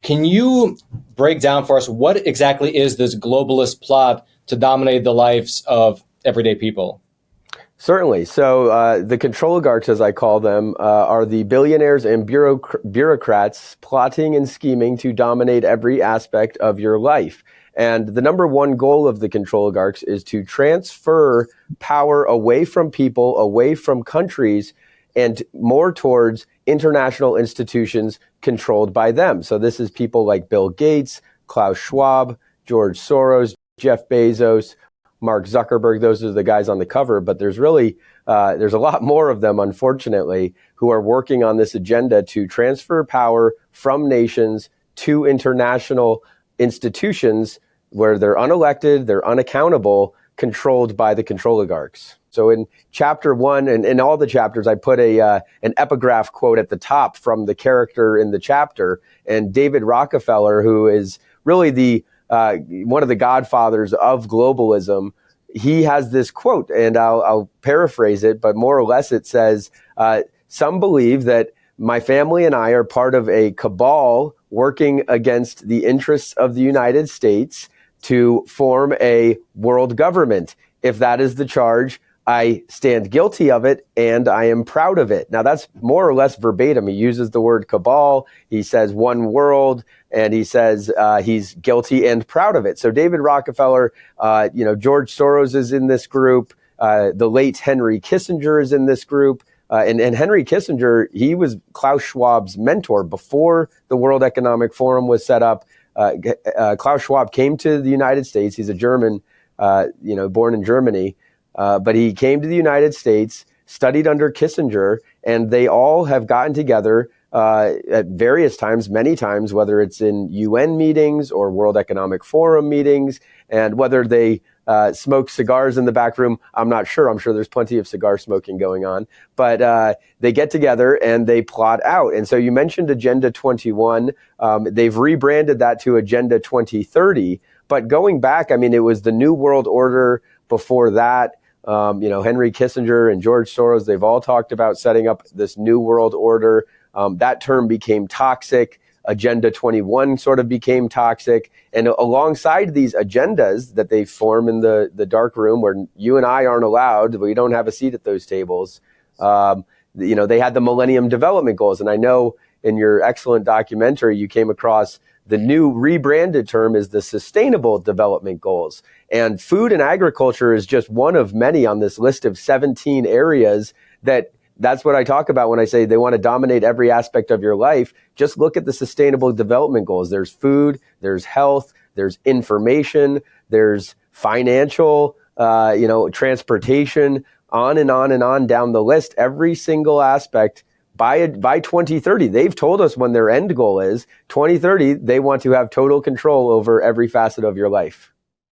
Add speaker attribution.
Speaker 1: Can you break down for us what exactly is this globalist plot to dominate the lives of everyday people?
Speaker 2: Certainly. So the Controligarchs, as I call them, are the billionaires and bureaucrats plotting and scheming to dominate every aspect of your life. And the number one goal of the Controligarchs is to transfer power away from people, away from countries, and more towards international institutions controlled by them. So this is people like Bill Gates, Klaus Schwab, George Soros, Jeff Bezos, Mark Zuckerberg. Those are the guys on the cover, but there's really, there's a lot more of them, unfortunately, who are working on this agenda to transfer power from nations to international institutions where they're unelected, they're unaccountable, controlled by the Controligarchs. So in chapter 1, and in all the chapters, I put an epigraph quote at the top from the character in the chapter. And David Rockefeller, who is really the one of the godfathers of globalism, he has this quote, and I'll paraphrase it, but more or less it says, some believe that my family and I are part of a cabal working against the interests of the United States to form a world government. If that is the charge, I stand guilty of it, and I am proud of it. Now, that's more or less verbatim. He uses the word cabal. He says one world, and he says he's guilty and proud of it. So David Rockefeller, George Soros is in this group. The late Henry Kissinger is in this group. And Henry Kissinger, he was Klaus Schwab's mentor before the World Economic Forum was set up. Klaus Schwab came to the United States. He's a German, born in Germany. But he came to the United States, studied under Kissinger, and they all have gotten together at various times, many times, whether it's in UN meetings or World Economic Forum meetings, and whether they smoke cigars in the back room, I'm not sure. I'm sure there's plenty of cigar smoking going on. But they get together and they plot out. And so you mentioned Agenda 21. They've rebranded that to Agenda 2030. But going back, I mean, it was the New World Order before that. Henry Kissinger and George Soros, they've all talked about setting up this new world order. That term became toxic. Agenda 21 sort of became toxic. And alongside these agendas that they form in the dark room where you and I aren't allowed, we don't have a seat at those tables. They had the Millennium Development Goals. And I know in your excellent documentary, you came across the new rebranded term is the Sustainable Development Goals. And food and agriculture is just one of many on this list of 17 areas that's what I talk about when I say they want to dominate every aspect of your life. Just look at the Sustainable Development Goals. There's food, there's health, there's information, there's financial, transportation, on and on and on down the list. Every single aspect by 2030, they've told us when their end goal is 2030, they want to have total control over every facet of your life.